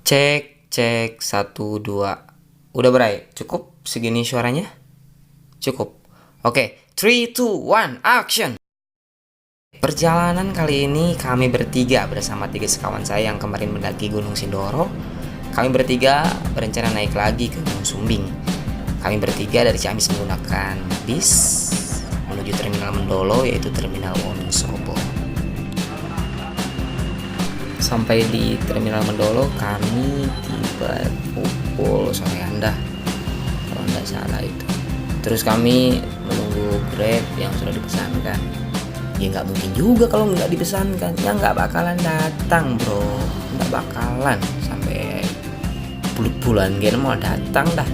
Cek, cek, satu, dua. Udah Bray? Cukup segini suaranya? Cukup. Oke, 3, 2, 1, action! Perjalanan kali ini kami bertiga bersama 3 sekawan saya yang kemarin mendaki Gunung Sindoro. Kami bertiga berencana naik lagi ke Gunung Sumbing. Kami bertiga dari Ciamis menggunakan bis menuju Terminal Mendolo, yaitu Terminal Wonosobo. Sampai di Terminal Mendolo kami tiba pukul sorean dah, kalau nggak salah itu. Terus kami menunggu Grab yang sudah dipesankan. Ya nggak mungkin juga kalau nggak dipesankan, ya nggak bakalan datang bro, nggak bakalan sampai bulan gitu mau datang dah.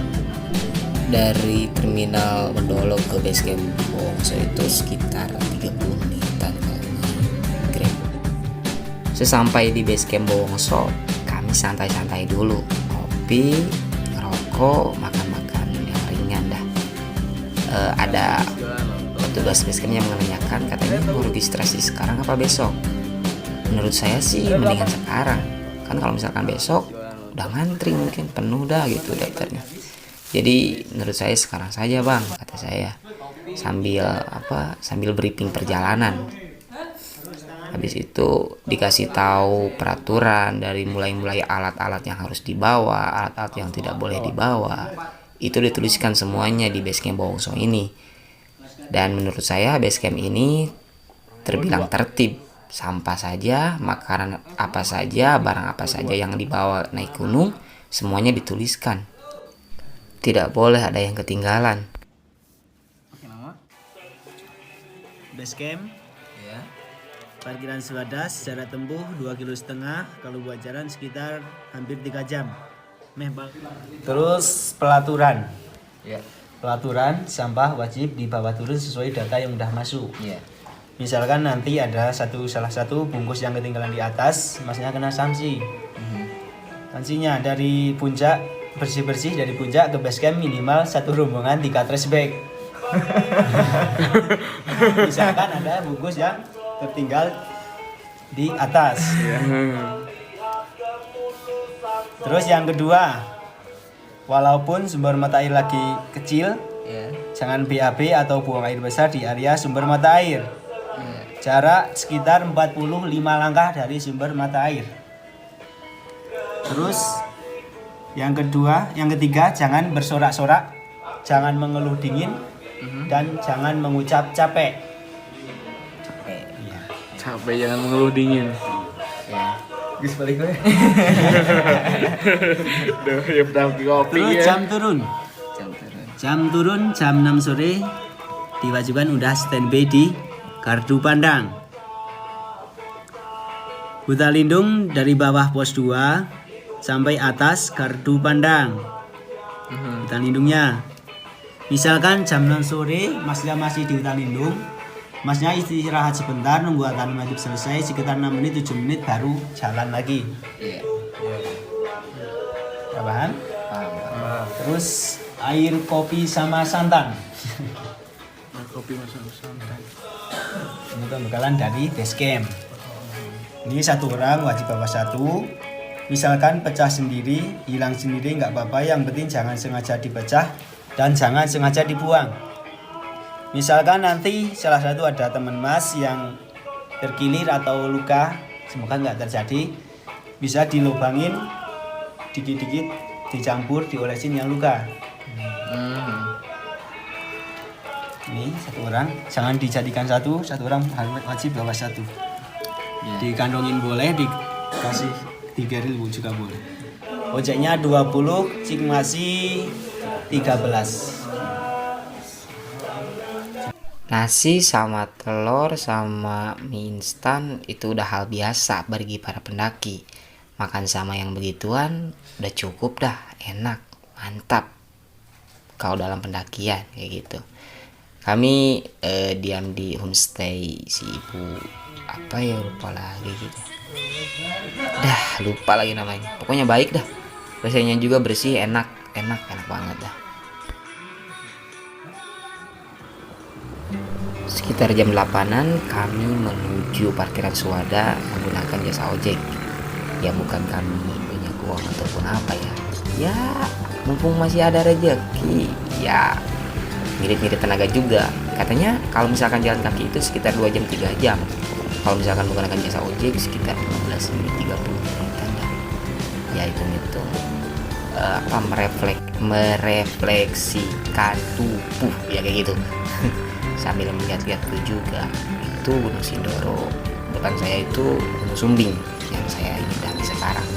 Dari Terminal Mendolo ke Basecamp Bowongso itu sekitar 30 menitan kalau Grab. Sesampai di Basecamp Bowongso, kami santai-santai dulu, ngopi, ngerokok, makan-makan yang ringan dah. Ada petugas Basecamp yang menanyakan, katanya mau registrasi sekarang apa besok. Menurut saya sih mendingan sekarang, kan kalau misalkan besok udah ngantri mungkin penuh dah gitu daftarnya. Jadi menurut saya sekarang saja bang, kata saya, sambil briefing perjalanan. Habis itu dikasih tahu peraturan dari mulai alat-alat yang harus dibawa, alat-alat yang tidak boleh dibawa. Itu dituliskan semuanya di Basecamp Bowongso ini. Dan menurut saya Basecamp ini terbilang tertib. Sampah saja, makanan apa saja, barang apa saja yang dibawa naik gunung, semuanya dituliskan. Tidak boleh ada yang ketinggalan. Basecamp ya. Parkiran Sewadas, jarak tempuh 2,5 km. Kalau buat jalan sekitar hampir 3 jam. Terus pelaturan ya. Pelaturan sampah wajib dibawa turun sesuai data yang udah masuk ya. Misalkan nanti ada salah satu bungkus yang ketinggalan di atas, masnya kena sanksi. Sanksinya dari puncak, bersih-bersih dari puncak ke Basecamp minimal 1 rombongan 3 trash bag. Misalkan ada bungkus yang tertinggal di atas. Terus yang kedua, walaupun sumber mata air lagi kecil, jangan BAB atau buang air besar di area sumber mata air. Jarak sekitar 45 langkah dari sumber mata air. Terus yang ketiga, jangan bersorak-sorak, jangan mengeluh dingin, dan jangan mengucap capek. Capek jangan mengeluh dingin. Ya. Gus balik gue. Duh, ya udah kopi. Terus ya. Jam turun jam 6 sore diwajibkan udah standby di gardu pandang. Hutan lindung dari bawah pos 2 sampai atas gardu pandang. Hutan lindungnya. Misalkan jam 6 sore masnya masih di hutan lindung, masnya istirahat sebentar, nunggu aturan wajib selesai sekitar 6 menit 7 menit baru jalan lagi. Paham? Terus air kopi sama santan. Kopi sama santan. Ini pembekalan dari Basecamp. Ini 1 orang wajib bawa 1. Misalkan pecah sendiri, hilang sendiri nggak apa-apa, yang penting jangan sengaja dipecah dan jangan sengaja dibuang. Misalkan nanti salah satu ada teman mas yang terkilir atau luka, semoga nggak terjadi, bisa dilubangin dikit-dikit, dicampur, diolesin yang luka. Ini 1 orang, jangan dijadikan 1 orang wajib bawa 1. Dikandungin boleh, dikasih 3.000 juga boleh. Ojeknya 20, cik masih 13. Nasi sama telur sama mie instan itu udah hal biasa bagi para pendaki. Makan sama yang begituan udah cukup dah, enak, mantap kalau dalam pendakian kayak gitu. Kami diam di homestay si ibu apa ya, lupa lagi gitu. Lupa lagi namanya. Pokoknya baik dah. Rasanya juga bersih, enak banget dah. Sekitar jam 8-an kami menuju parkiran Suwada menggunakan jasa ojek. Ya bukan kami punya uang ataupun apa ya. Ya mumpung masih ada rezeki ya, ngirit-ngirit tenaga juga. Katanya kalau misalkan jalan kaki itu sekitar 2 jam 3 jam, kalau misalkan menggunakan jasa ojek sekitar 15 menit 30 menitan dah. Ya hitung-hitung merefleksikan tubuh ya kayak gitu. Sambil melihat-lihatku juga, itu Gunung Sindoro, bukan saya itu Gunung Sumbing yang saya ingin daki sekarang.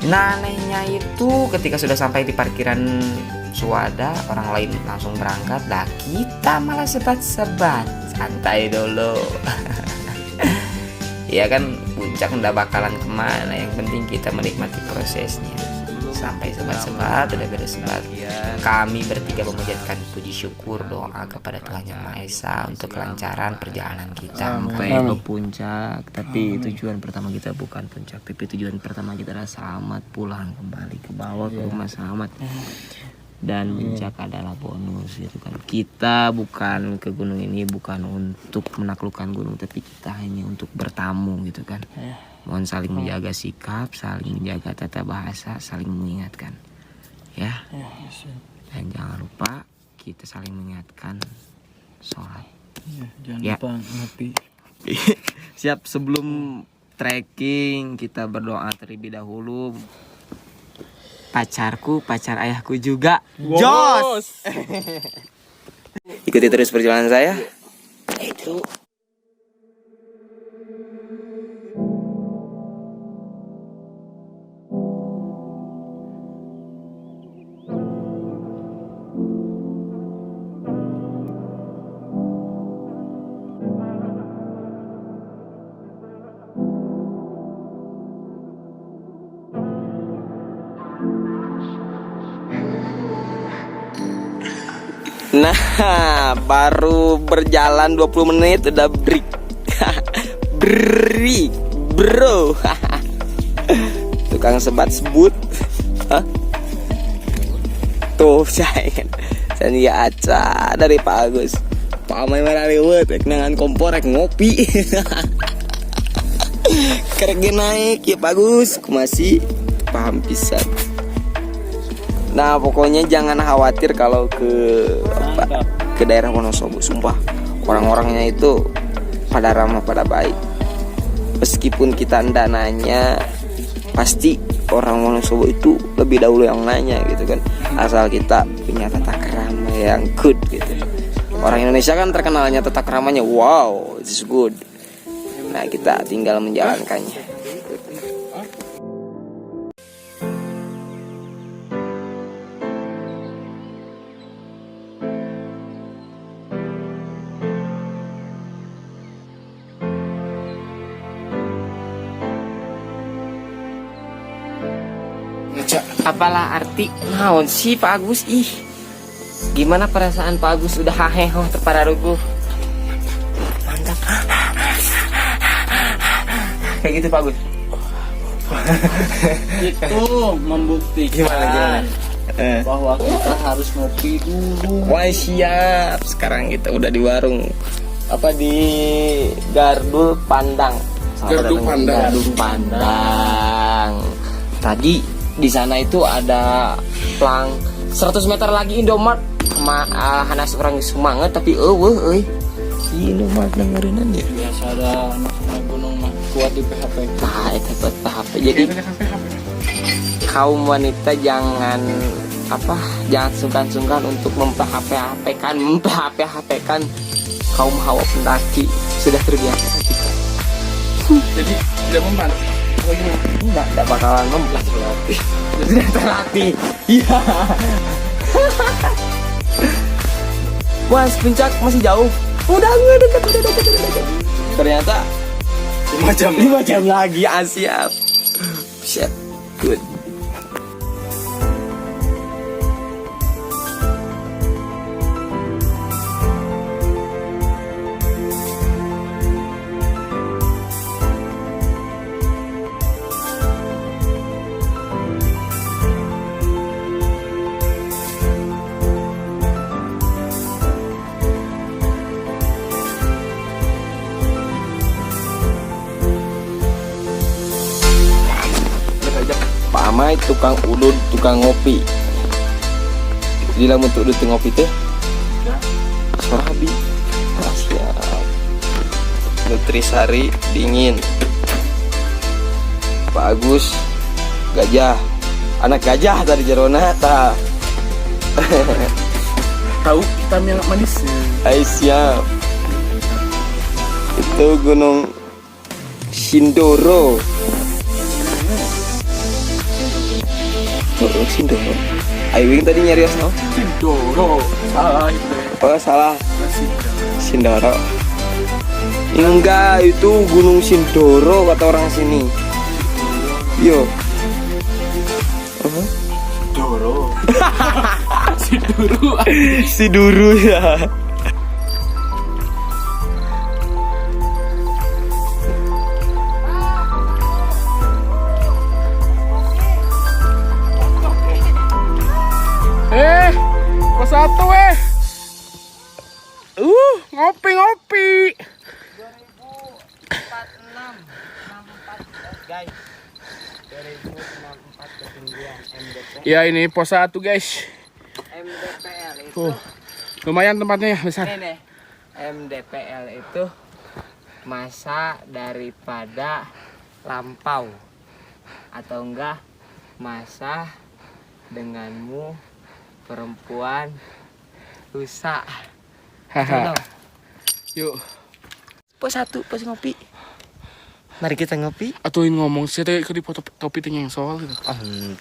Nah, anehnya itu ketika sudah sampai di parkiran Suwada, orang lain langsung berangkat, lah kita malah sebat-sebat, santai dulu. Ya kan, puncak ndak bakalan kemana, yang penting kita menikmati prosesnya. Sampai sebat-sebat, udah beres sebat, kami bertiga memanjatkan puji syukur doa kepada Tuhan Yang Maha Esa untuk kelancaran perjalanan kita sampai ke puncak. Tapi tujuan pertama kita bukan puncak, tapi tujuan pertama kita adalah selamat pulang kembali ke bawah ke rumah selamat. Dan puncak adalah bonus gitu kan. Kita bukan ke gunung ini bukan untuk menaklukkan gunung, tapi kita hanya untuk bertamu gitu kan. Mohon saling menjaga sikap, saling menjaga tata bahasa, saling mengingatkan ya. Dan jangan lupa kita saling mengingatkan sholat. Jangan Ya. lupa ngopi. Siap, sebelum trekking kita berdoa terlebih dahulu. Pacarku, pacar ayahku juga. Jos. Ikuti terus perjalanan saya. Itu. Nah, baru berjalan 20 menit udah break. Break, bro. Tukang sebat sebut. Hah? Tuh, saya aca dari Pak Agus. Pak Amai merah lewat, dengan kompor rek ngopi. Kerek naik ya Pak Agus, aku masih paham pisan. Nah pokoknya jangan khawatir kalau ke daerah Wonosobo, sumpah orang-orangnya itu pada ramah, pada baik. Meskipun kita ndak nanya, pasti orang Wonosobo itu lebih dahulu yang nanya gitu kan. Asal kita punya tata krama yang good gitu. Orang Indonesia kan terkenalnya tata kramanya wow, it's good. Nah kita tinggal menjalankannya. Apalah arti naon sih Pak Agus ih. Gimana perasaan Pak Agus udah haheho terpada ruguh. Mantap. Kayak gitu Pak Agus. Itu membuktikan bahwa kita harus ngopi dulu. Wah siap. Sekarang kita udah di warung apa di Gardul Pandang. Gardul Pandang. Gardul Pandang. Tadi di sana itu ada plang 100 meter lagi Indomart hanas orang semangat tapi eueuh si Indomart dengerinan dia. Biasa ada anak gunung mah kuat di PHP. Nah, itu buat PHP. Jadi kaum wanita jangan sungkan-sungkan untuk memphp-kan kaum hawa pendaki, sudah terbiasa kita. Jadi tidak mempan. Oh gimana? Enggak bakalan membelas berarti. Sudah terlatih. Iya. Wah, puncak masih jauh. Udah dekat. Ternyata 5 jam lagi. Siap. Siap. Good. Amai tukang udut, tukang ngopi. Jadi lah untuk udut ngopi teh. Sorabi. Siap. Nutrisari dingin. Pak Agus gajah. Anak gajah tadi Jerona ta. Tahu hitam yang manis. Hai siap. Itu Gunung Sindoro. Gunung Sindoro. Aiwing tadi nyari asal. Sindoro. Salah itu. Oh salah. Sindoro. Enggak, itu Gunung Sindoro kata orang sini. Yo. Doro. Siduru. Siduru ya. Pos 1 ngopi. Guys, 2064 ketinggian MDPL. Ya ini pos 1 guys. MDPL itu Lumayan tempatnya ya, besar. Ini nih, MDPL itu masa daripada lampau atau enggak masa denganmu perempuan rusak. Haha. Yuk, Pos 1, pos ngopi. Mari kita ngopi. atuin ngomong sih tadi ke di foto topi yang soal gitu.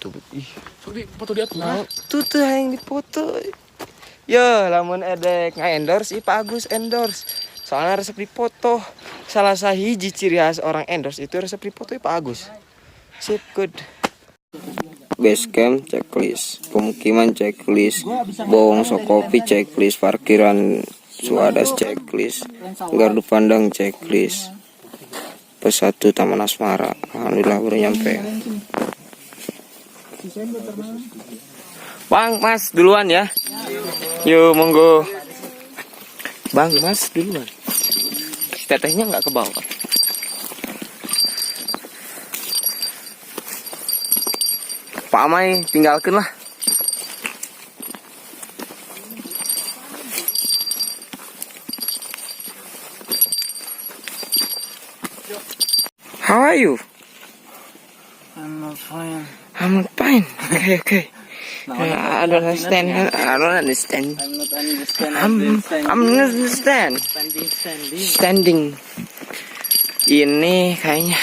Tuh. Ih, So di foto dia tuh. mau tuh yang dipoto. Yo, lamun edek endorse, Pak Agus endorse. Soalnya resep dipoto. Salah sahiji ciri khas orang endorse itu resep dipoto Pak Agus. Sip, good. Base camp checklist, pemukiman checklist, bawang sokopi checklist, parkiran Suadas checklist, gardu pandang checklist. Pos 1 Taman Asmara. Alhamdulillah baru nyampe. Bang, Mas duluan ya. Yuk, monggo. Bang, Mas duluan. Tetehnya nggak ke bawah. Pak Amai tinggalkan lah. How are you? I'm not fine. I'm fine. Okay. I don't understand. I don't understand. I'm not understand. I'm not understand. Standing. Ini kayaknya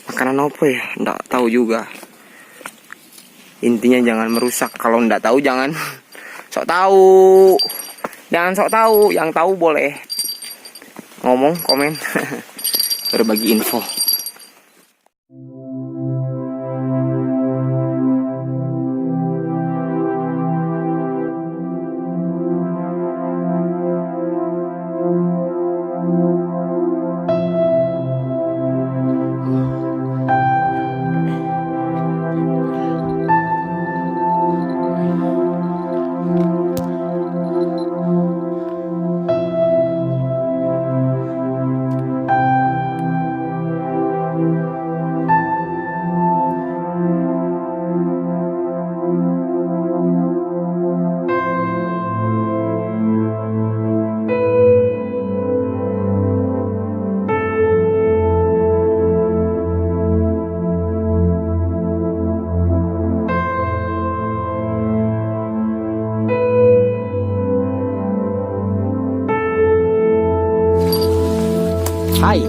makanan apa ya? Nggak tahu juga. Intinya jangan merusak. Kalau nggak tahu jangan sok tahu. Jangan sok tahu. Yang tahu boleh ngomong, komen, berbagi info. Hai.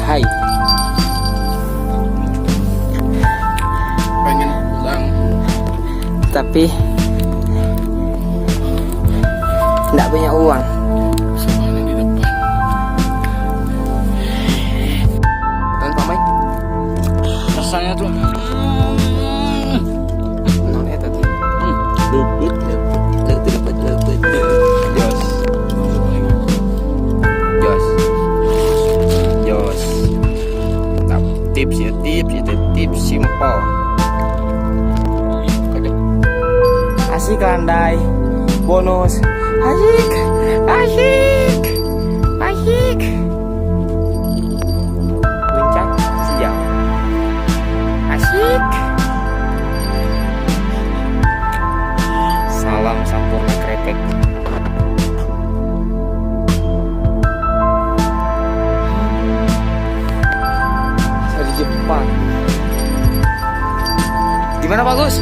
Hai. Pengen pulang. Tapi enggak punya uang. Semuanya di depan. Dan Pak Mai, Rasanya tuh. non eta teh. Lebet. Jos. Tips ya, tips simple. Asik landai. Bonus. Asik. Puncak krepek. Saya di Jepang. Gimana Pak Gus?